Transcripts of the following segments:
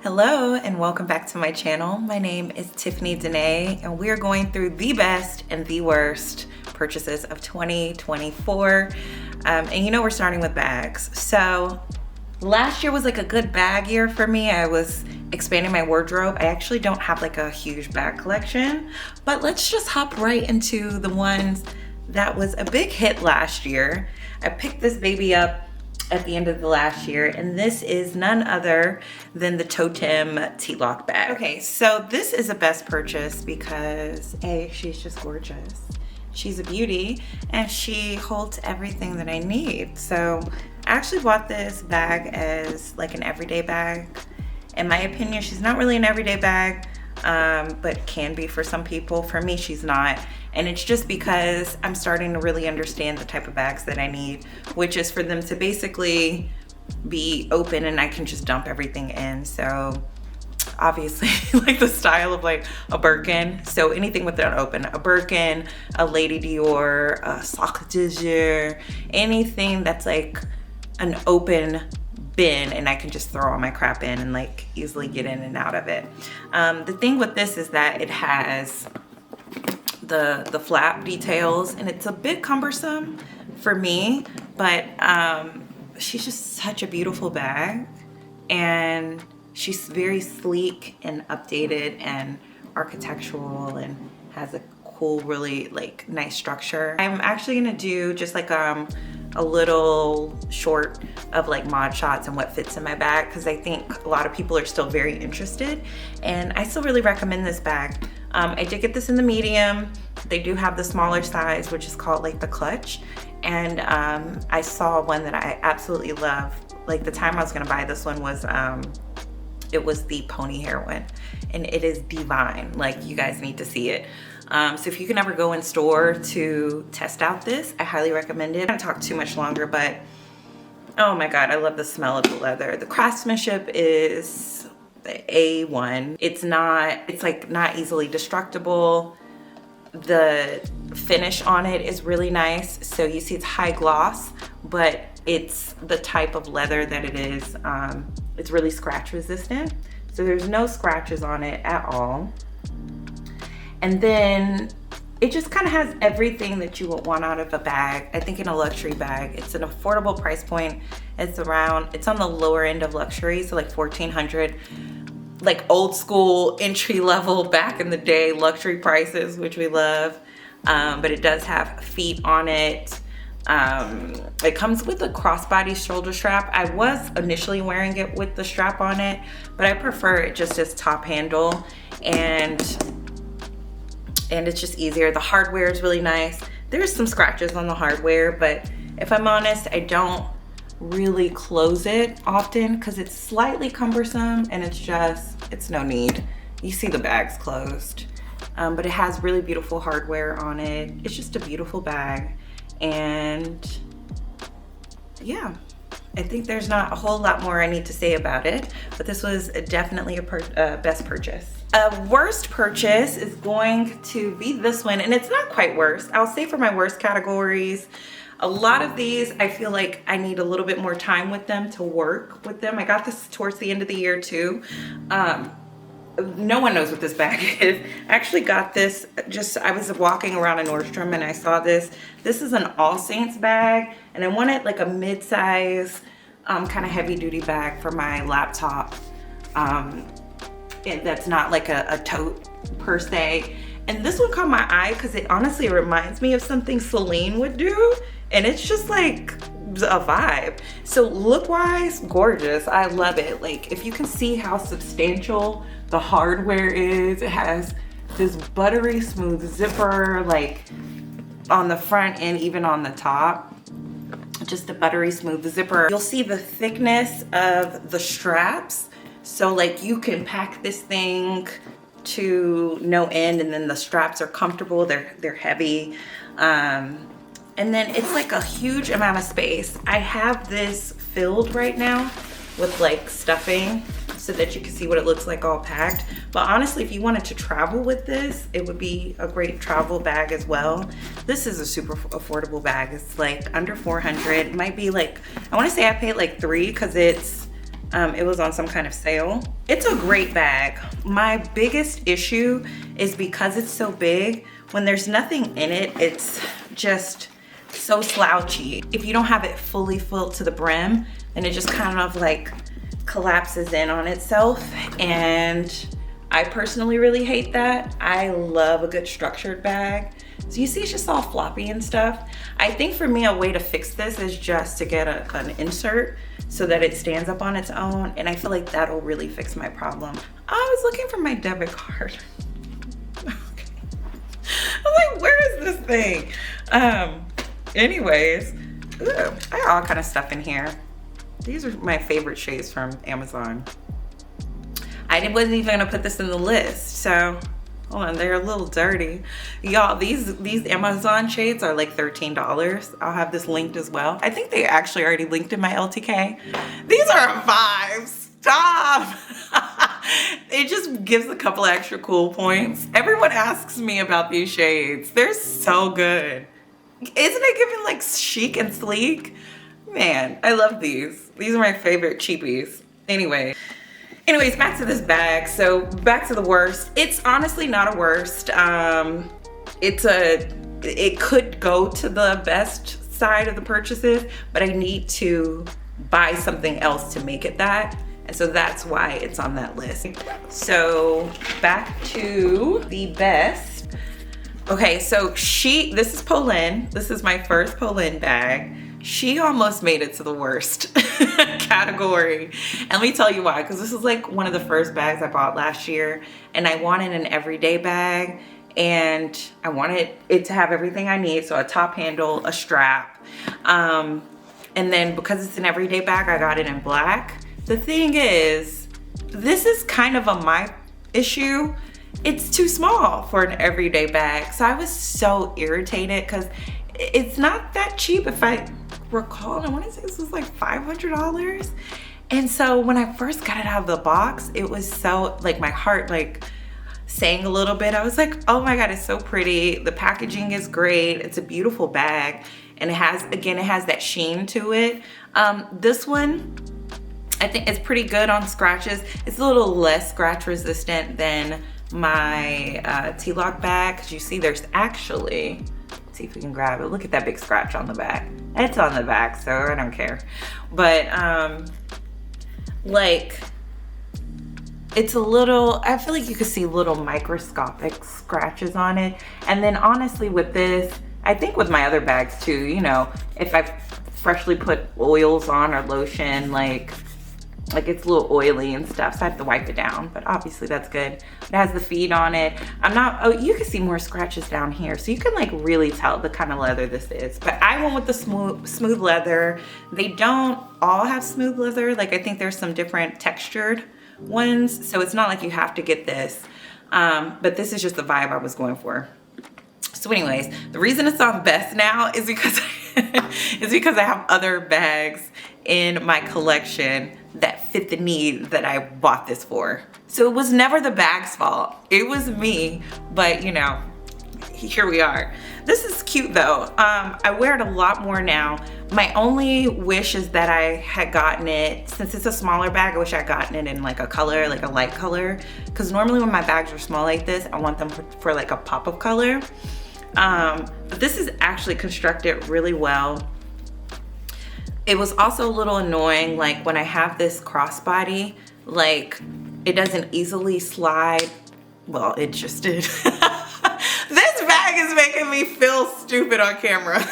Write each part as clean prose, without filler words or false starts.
Hello and welcome back to my channel. My name is Tiffanie Daneé and we're going through the best and the worst purchases of 2024. And you know we're starting with bags. So last year was like a good bag year for me. I was expanding my wardrobe. I actually don't have like a huge bag collection, but let's just hop right into the ones that was a big hit last year. I picked this baby up at the end of the last year, and this is none other than the Totem T-Lock bag. Okay, so this is a best purchase because A, she's just gorgeous. She's a beauty and she holds everything that I need. So I actually bought this bag as like an everyday bag. In my opinion, she's not really an everyday bag, but can be for some people. For me, she's not. And it's just because I'm starting to really understand the type of bags that I need, which is for them to basically be open and I can just dump everything in. So obviously like the style of like a Birkin. So anything with an open, a Birkin, a Lady Dior, a Sac de Jour, anything that's like an open bin and I can just throw all my crap in and like easily get in and out of it. The thing with this is that it has the flap details and it's a bit cumbersome for me, but she's just such a beautiful bag and she's very sleek and updated and architectural and has a cool, really like nice structure. I'm actually gonna do just like a little short of like mod shots and what fits in my bag because I think a lot of people are still very interested and I still really recommend this bag. I did get this in the medium. They do have the smaller size, which is called like the clutch. And I saw one that I absolutely love. Like the time I was gonna buy this one was, it was the pony hair one and it is divine. Like you guys need to see it. So if you can ever go in store to test out this, I highly recommend it. I'm not gonna talk too much longer, but oh my God, I love the smell of the leather. The craftsmanship is A1. It's like not easily destructible. The finish on it is really nice. So you see it's high gloss, but it's the type of leather that it is. It's really scratch resistant. So there's no scratches on it at all. And then it just kind of has everything that you would want out of a bag. I think in a luxury bag, it's an affordable price point. It's on the lower end of luxury, so like $1,400, like old school entry level back in the day luxury prices, which we love. But it does have feet on it. It comes with a crossbody shoulder strap. I was initially wearing it with the strap on it, but I prefer it just as top handle and it's just easier. The hardware is really nice. There's some scratches on the hardware, but if I'm honest, I don't really close it often because it's slightly cumbersome and it's no need. You see the bag's closed, but it has really beautiful hardware on it. It's just a beautiful bag. And yeah, I think there's not a whole lot more I need to say about it, but this was definitely a best purchase. A worst purchase is going to be this one, and it's not quite worst. I'll say for my worst categories, a lot of these, I feel like I need a little bit more time with them to work with them. I got this towards the end of the year too. No one knows what this bag is. I actually got this I was walking around a Nordstrom and I saw this. This is an All Saints bag and I wanted like a mid-size kind of heavy duty bag for my laptop. That's not like a tote per se. And this one caught my eye because it honestly reminds me of something Celine would do. And it's just like a vibe. So look wise, gorgeous. I love it. Like if you can see how substantial the hardware is, it has this buttery smooth zipper like on the front and even on the top. Just a buttery smooth zipper. You'll see the thickness of the straps. So like you can pack this thing to no end and then the straps are comfortable. They're heavy. And then it's like a huge amount of space. I have this filled right now with like stuffing so that you can see what it looks like all packed. But honestly, if you wanted to travel with this, it would be a great travel bag as well. This is a super affordable bag. It's like under 400. It might be like, I wanna say I paid like $3 because it's It was on some kind of sale. It's a great bag. My biggest issue is because it's so big, when there's nothing in it, it's just so slouchy. If you don't have it fully filled to the brim, then it just kind of like collapses in on itself. And I personally really hate that. I love a good structured bag. So you see it's just all floppy and stuff. I think for me, a way to fix this is just to get an insert so that it stands up on its own. And I feel like that'll really fix my problem. I was looking for my debit card. Okay. I'm like, where is this thing? Anyways, I got all kind of stuff in here. These are my favorite shades from Amazon. I wasn't even gonna put this in the list, so hold on, they're a little dirty. Y'all, these Amazon shades are like $13. I'll have this linked as well. I think they actually already linked in my LTK. These are a vibe, stop. It just gives a couple extra cool points. Everyone asks me about these shades. They're so good. Isn't it giving like chic and sleek? Man, I love these. These are my favorite cheapies. Anyways, back to this bag. So back to the worst. It's honestly not a worst. It could go to the best side of the purchases, but I need to buy something else to make it that. And so that's why it's on that list. So back to the best. Okay, so this is Polin. This is my first Polin bag. She almost made it to the worst category. And let me tell you why, because this is like one of the first bags I bought last year, and I wanted an everyday bag, and I wanted it to have everything I need. So a top handle, a strap. And then because it's an everyday bag, I got it in black. The thing is, this is kind of my issue. It's too small for an everyday bag. So I was so irritated because it's not that cheap. If I recall, I want to say this was like $500. And so when I first got it out of the box, it was so like my heart like sang a little bit. I was like, oh my God, it's so pretty. The packaging is great. It's a beautiful bag. And it has that sheen to it. This one, I think it's pretty good on scratches. It's a little less scratch resistant than my T-Lock bag. Cause you see there's actually, let's see if we can grab it. Look at that big scratch on the back. It's on the back, so I don't care. But like, it's a little, I feel like you could see little microscopic scratches on it. And then honestly with this, I think with my other bags too, you know, if I freshly put oils on or lotion, like it's a little oily and stuff, so I have to wipe it down, but obviously that's good. It has the feed on it. You can see more scratches down here, so you can like really tell the kind of leather this is. But I went with the smooth leather. They don't all have smooth leather. Like I think there's some different textured ones, so it's not like you have to get this. But this is just the vibe I was going for. So anyways, the reason it's on best now is because I have other bags in my collection that fit the need that I bought this for. So it was never the bag's fault. It was me, but you know, here we are. This is cute though. I wear it a lot more now. My only wish is that I had gotten it, since it's a smaller bag, I wish I had gotten it in like a color, like a light color. Because normally when my bags are small like this, I want them for like a pop of color. But this is actually constructed really well. It was also a little annoying, like when I have this crossbody, like it doesn't easily slide. Well, it just did. This bag is making me feel stupid on camera.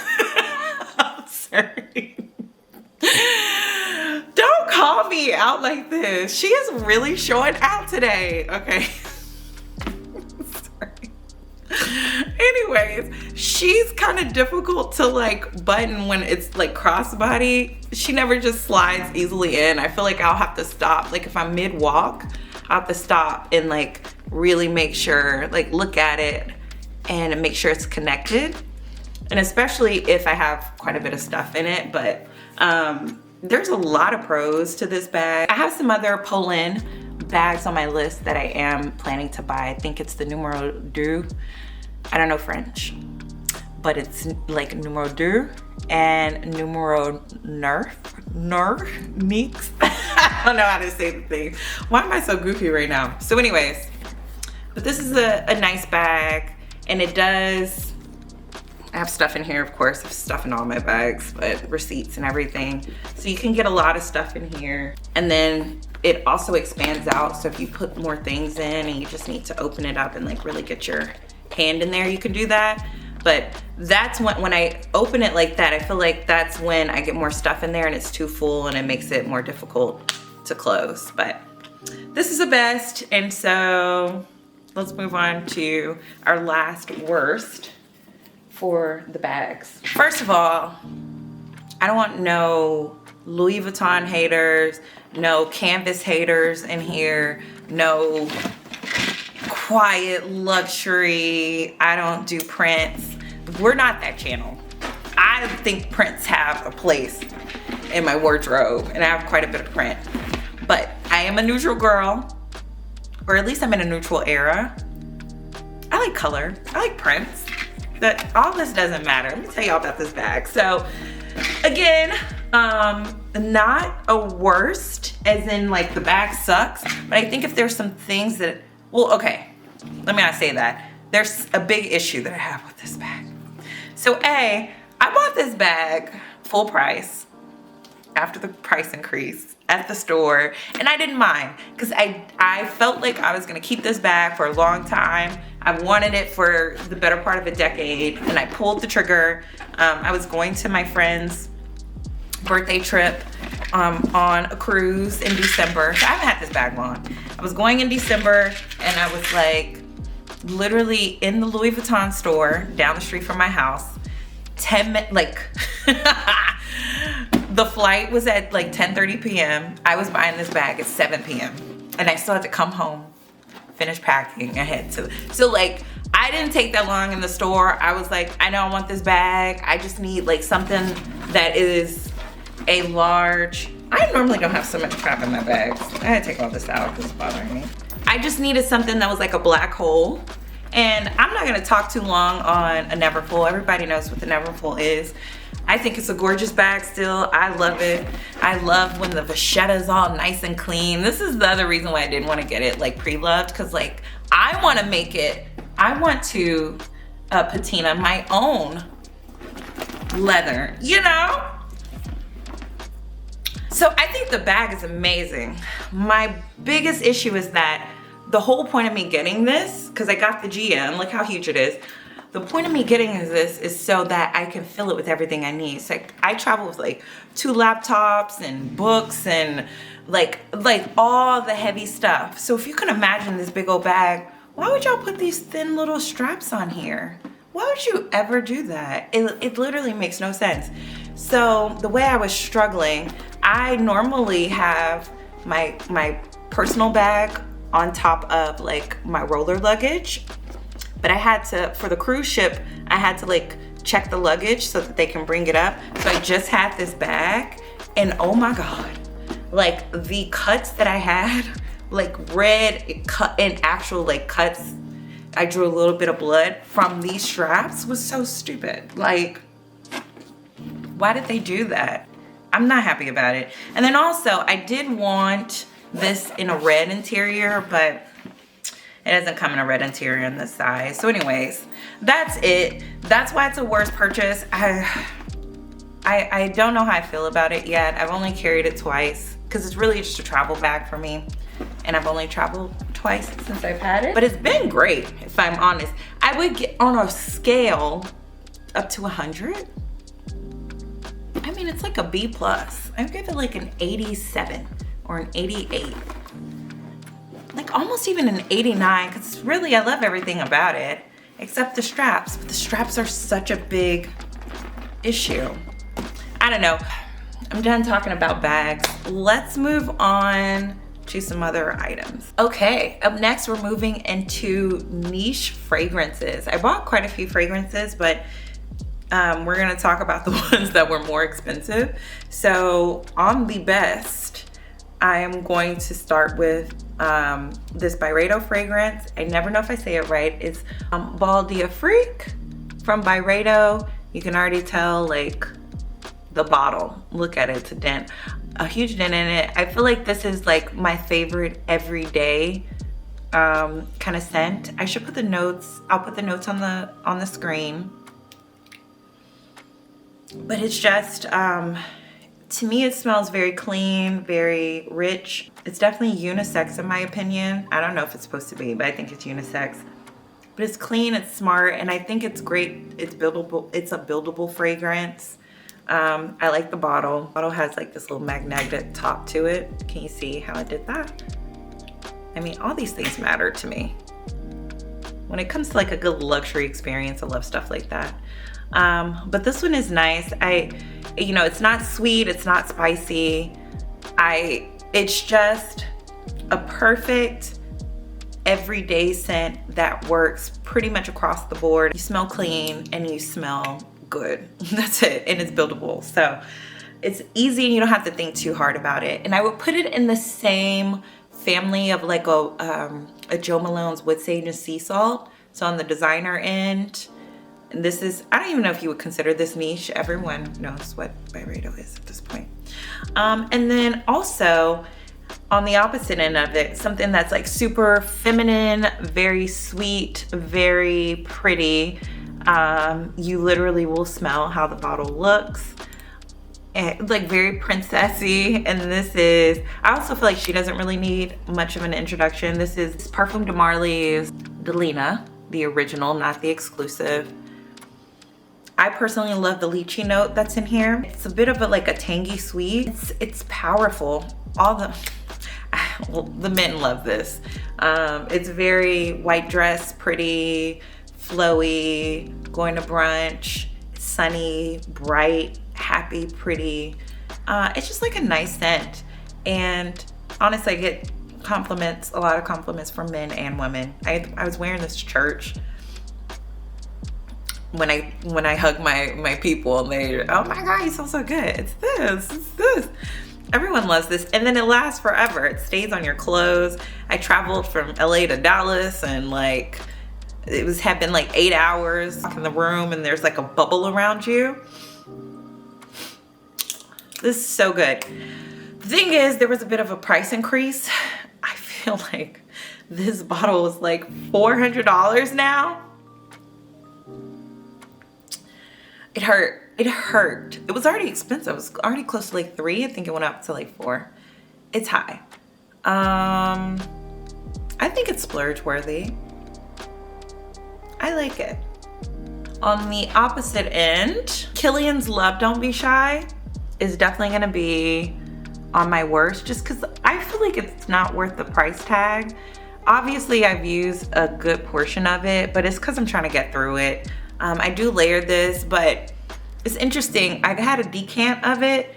I'm sorry. Don't call me out like this. She is really showing out today. Okay. Anyways, she's kind of difficult to like button when it's like crossbody. She never just slides easily in. I feel like I'll have to stop. Like if I'm mid-walk, I'll have to stop and like really make sure, like look at it and make sure it's connected. And especially if I have quite a bit of stuff in it, but there's a lot of pros to this bag. I have some other Polin bags on my list that I am planning to buy. I think it's the numero 2. I don't know French, but it's like numero 2 and numero 9. I don't know how to say the thing. Why am I so goofy right now? So anyways, but this is a nice bag, and it does, I have stuff in here, of course. I have stuff in all my bags, but receipts and everything. So you can get a lot of stuff in here. And then it also expands out. So if you put more things in and you just need to open it up and like really get your hand in there, you can do that. But that's when I open it like that, I feel like that's when I get more stuff in there and it's too full and it makes it more difficult to close. But this is the best. And so let's move on to our last worst for the bags. First of all, I don't want no Louis Vuitton haters, no canvas haters in here, no quiet luxury. I don't do prints. We're not that channel. I think prints have a place in my wardrobe, and I have quite a bit of print. But I am a neutral girl, or at least I'm in a neutral era. I like color, I like prints. That all this doesn't matter. Let me tell y'all about this bag. So again, not a worst as in like the bag sucks, but I think if there's some things that, well, okay, let me not say that. There's a big issue that I have with this bag. So I bought this bag full price after the price increase at the store, and I didn't mind because I felt like I was gonna keep this bag for a long time. I wanted it for the better part of a decade, and I pulled the trigger. I was going to my friend's birthday trip on a cruise in December. So I haven't had this bag long. I was going in December, and I was like literally in the Louis Vuitton store down the street from my house. 10 minutes, like the flight was at like 10:30 p.m. I was buying this bag at 7 p.m. and I still had to come home, finish packing, and head to, so like I didn't take that long in the store. I was like, I know I want this bag. I just need like something that is a large, I normally don't have so much crap in my bags. I had to take all this out because it's bothering me. I just needed something that was like a black hole. And I'm not gonna talk too long on a Neverfull. Everybody knows what the Neverfull is. I think it's a gorgeous bag still. I love it. I love when the vachetta is all nice and clean. This is the other reason why I didn't want to get it like pre-loved, because like I want to make it, I want to patina my own leather, you know? So I think the bag is amazing. My biggest issue is that the whole point of me getting this, because I got the GM, look how huge it is. The point of me getting this is so that I can fill it with everything I need. So I travel with like 2 laptops and books and like all the heavy stuff. So if you can imagine this big old bag, why would y'all put these thin little straps on here? Why would you ever do that? It literally makes no sense. So the way I was struggling, I normally have my personal bag on top of like my roller luggage, but I had to, for the cruise ship, I had to like check the luggage so that they can bring it up. So I just had this bag, and oh my God, like the cuts that I had, like red cut and actual like cuts, I drew a little bit of blood from these straps, was so stupid. Like, why did they do that? I'm not happy about it. And then also I did want this in a red interior, but it doesn't come in a red interior in this size. So anyways, that's it. That's why it's a worst purchase. I don't know how I feel about it yet. I've only carried it twice because it's really just a travel bag for me. And I've only traveled twice since I've had it. But it's been great, if I'm honest. I would get on a scale up to 100. I mean, it's like a B+. I'd give it like an 87 or an 88. Like almost even an 89, because really I love everything about it except the straps. But the straps are such a big issue. I don't know. I'm done talking about bags. Let's move on to some other items. Okay, up next we're moving into niche fragrances. I bought quite a few fragrances, but we're gonna talk about the ones that were more expensive. So on the best, I am going to start with this Byredo fragrance. I never know if I say it right. It's Bal d'Afrique from Byredo. You can already tell like the bottle. Look at it, it's a dent. a huge dent in it. I feel like this is like my favorite everyday kind of scent. I should put the notes, I'll put the notes on the screen. But it's just, to me it smells very clean, very rich. It's definitely unisex in my opinion. I don't know if it's supposed to be, but I think it's unisex. But it's clean, it's smart, and I think it's great. It's buildable, it's a buildable fragrance. I like the bottle. The bottle has like this little magnetic top to it. Can you see how I did that? I mean, all these things matter to me. When it comes to like a good luxury experience, I love stuff like that. But this one is nice. You know, it's not sweet, it's not spicy. It's just a perfect everyday scent that works pretty much across the board. You smell clean and you smell good. That's it, and it's buildable. So it's easy and you don't have to think too hard about it. And I would put it in the same family of like a Jo Malone's Wood Sage and Sea Salt. So on the designer end, and this is, I don't even know if you would consider this niche. Everyone knows what Byredo is at this point. And then also on the opposite end of it, something that's like super feminine, very sweet, very pretty. You literally will smell how the bottle looks. And like very princessy. And this is, I also feel like she doesn't really need much of an introduction. This is Parfum de Marly's Delina, the original, not the exclusive. I personally love the lychee note that's in here. It's a bit of like a tangy sweet. It's powerful. Well, the men love this. It's very white dress, pretty, flowy, going to brunch, sunny, bright, happy, pretty. It's just like a nice scent. And honestly, I get compliments, a lot of compliments from men and women. I was wearing this to church when I hug my people, and they, oh my God, you smell so good. It's this. Everyone loves this, and then it lasts forever. It stays on your clothes. I traveled from LA to Dallas, and like had been like 8 hours in the room, and there's like a bubble around you. This is so good. The thing is, there was a bit of a price increase. I feel like this bottle is like $400 now. It hurt. It hurt. It was already expensive. It was already close to like $3. I think it went up to like $4. It's high. I think it's splurge worthy. I like it. On the opposite end, Kilian's Love Don't Be Shy is definitely gonna be on my worst, just because I feel like it's not worth the price tag. Obviously, I've used a good portion of it, but it's because I'm trying to get through it. I do layer this, but it's interesting. I had a decant of it,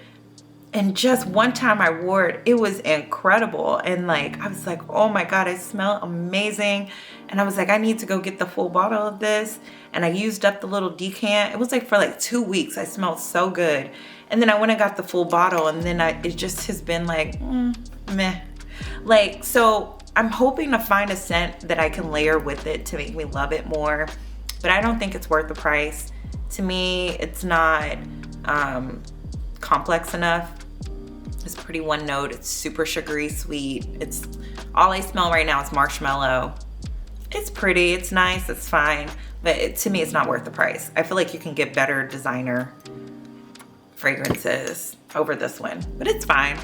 and just one time I wore it, it was incredible. And like, I was like, oh my God, I smell amazing. And I was like, I need to go get the full bottle of this. And I used up the little decant. It was like for like 2 weeks. I smelled so good. And then I went and got the full bottle, and then it just has been like, meh. Like, so I'm hoping to find a scent that I can layer with it to make me love it more. But I don't think it's worth the price. To me, it's not complex enough. It's pretty one note. It's super sugary sweet. It's all I smell right now is marshmallow. It's pretty, it's nice, it's fine. But to me, it's not worth the price. I feel like you can get better designer fragrances over this one, but it's fine.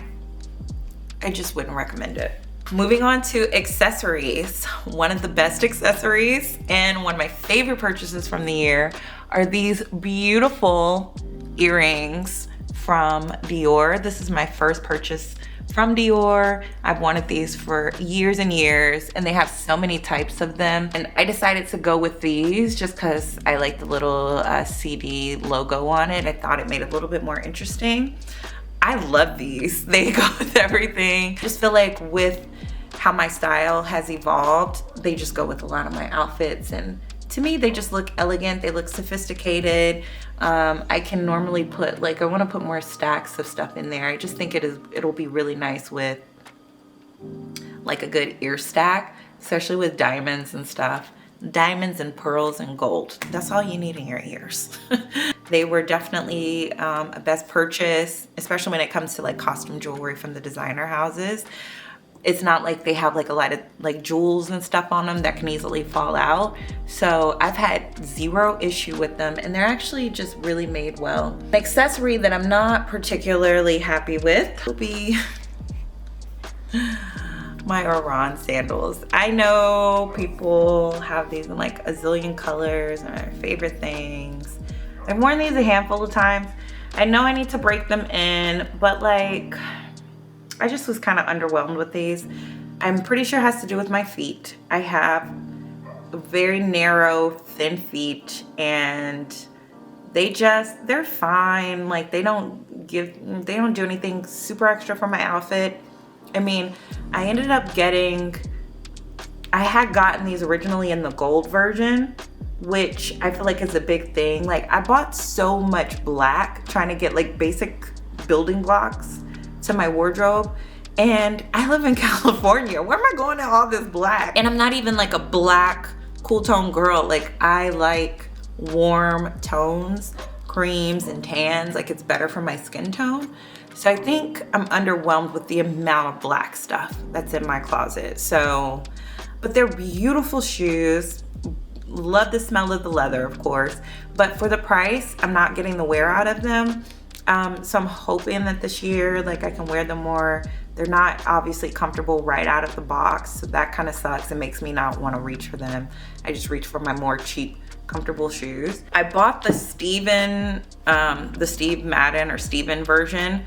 I just wouldn't recommend it. Moving on to accessories. One of the best accessories and one of my favorite purchases from the year are these beautiful earrings from Dior. This is my first purchase from Dior. I've wanted these for years and years, and they have so many types of them. And I decided to go with these just because I like the little CD logo on it. I thought it made it a little bit more interesting. I love these. They go with everything. Just feel like with how my style has evolved, they just go with a lot of my outfits. And to me, they just look elegant. They look sophisticated. I can normally put, like, I want to put more stacks of stuff in there. I just think it'll be really nice with like a good ear stack, especially with diamonds and stuff. Diamonds and pearls and gold. That's all you need in your ears. They were definitely a best purchase, especially when it comes to like costume jewelry from the designer houses. It's not like they have like a lot of like jewels and stuff on them that can easily fall out. So I've had zero issue with them, and they're actually just really made well. An accessory that I'm not particularly happy with will be my Oran sandals. I know people have these in like a zillion colors and their favorite things. I've worn these a handful of times. I know I need to break them in, but like, I just was kind of underwhelmed with these. I'm pretty sure it has to do with my feet. I have very narrow, thin feet, and they're fine. Like they don't do anything super extra for my outfit. I mean, I had gotten these originally in the gold version, which I feel like is a big thing. Like I bought so much black trying to get like basic building blocks to my wardrobe, and I live in California. Where am I going to all this black? And I'm not even like a black cool tone girl. Like I like warm tones, creams and tans. Like it's better for my skin tone. So I think I'm underwhelmed with the amount of black stuff that's in my closet. So, but they're beautiful shoes. Love the smell of the leather, of course, but for the price, I'm not getting the wear out of them. So I'm hoping that this year, like I can wear them more. They're not obviously comfortable right out of the box, so that kind of sucks. It makes me not want to reach for them. I just reach for my more cheap, comfortable shoes. I bought the Steve Madden or Steven version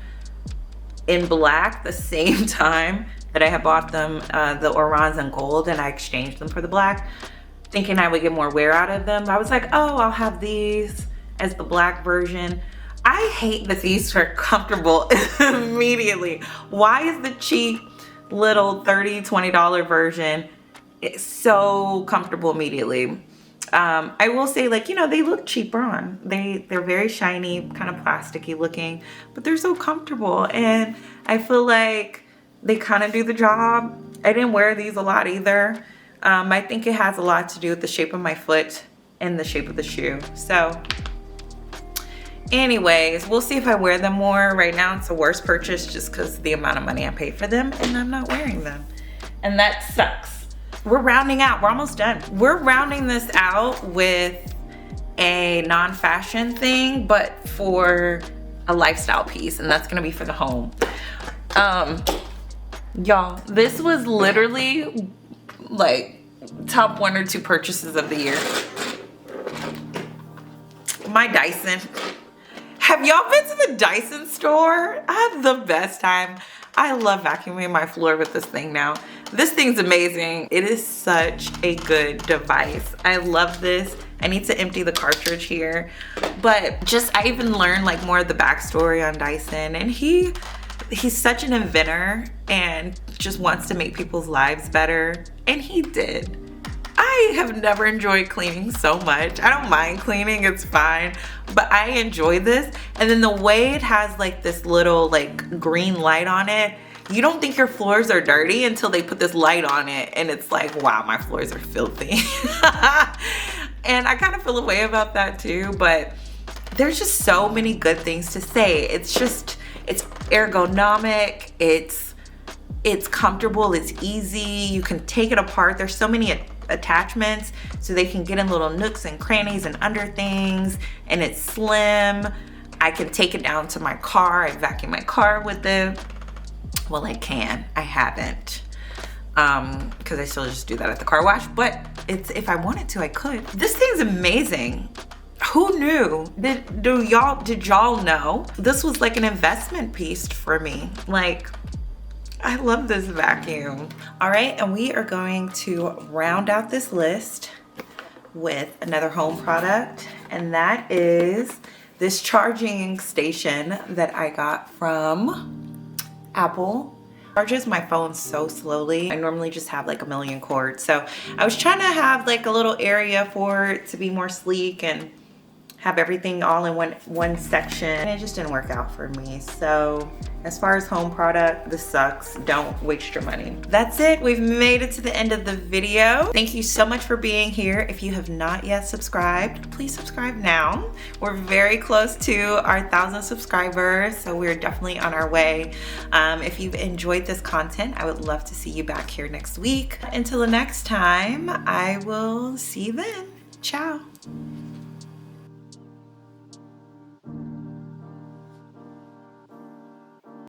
in black the same time that I had bought them, the Orans in gold, and I exchanged them for the black, thinking I would get more wear out of them. I was like, oh, I'll have these as the black version. I hate that these are comfortable immediately. Why is the cheap little $30, $20 version so comfortable immediately? I will say, like, you know, they look cheaper on. They're very shiny, kind of plasticky looking, but they're so comfortable, and I feel like they kind of do the job. I didn't wear these a lot either. I think it has a lot to do with the shape of my foot and the shape of the shoe. So anyways, we'll see if I wear them more. Right now it's a worse purchase just because of the amount of money I paid for them, and I'm not wearing them, and that sucks. We're rounding out. We're almost done. We're rounding this out with a non-fashion thing, but for a lifestyle piece, and that's gonna be for the home. Y'all, this was literally like top 1 or 2 purchases of the year. My Dyson. Have y'all been to the Dyson store? I had the best time. I love vacuuming my floor with this thing now. This thing's amazing. It is such a good device. I love this. I need to empty the cartridge here. But just, I even learned like more of the backstory on Dyson, and he's such an inventor and just wants to make people's lives better, and he did. I have never enjoyed cleaning so much. I don't mind cleaning, it's fine, but I enjoy this. And then the way it has like this little like green light on it, you don't think your floors are dirty until they put this light on it, and it's like, wow, my floors are filthy. And I kind of feel a way about that too, but there's just so many good things to say. It's ergonomic, it's comfortable, it's easy, you can take it apart. There's so many attachments so they can get in little nooks and crannies and under things, and it's slim. I can take it down to my car. I vacuum my car with it. Well, I can. I haven't, because I still just do that at the car wash, but if I wanted to, I could. This thing's amazing. Who knew? Did y'all know? This was like an investment piece for me. Like, I love this vacuum. All right, and we are going to round out this list with another home product, and that is this charging station that I got from Apple. Charges my phone so slowly. I normally just have like a million cords, so I was trying to have like a little area for it to be more sleek and have everything all in one section, and it just didn't work out for me. So as far as home product, this sucks. Don't waste your money. That's it. We've made it to the end of the video. Thank you so much for being here. If you have not yet subscribed, please subscribe now. We're very close to our 1,000 subscribers, so we're definitely on our way. If you've enjoyed this content, I would love to see you back here next week. Until the next time, I will see you then. Ciao.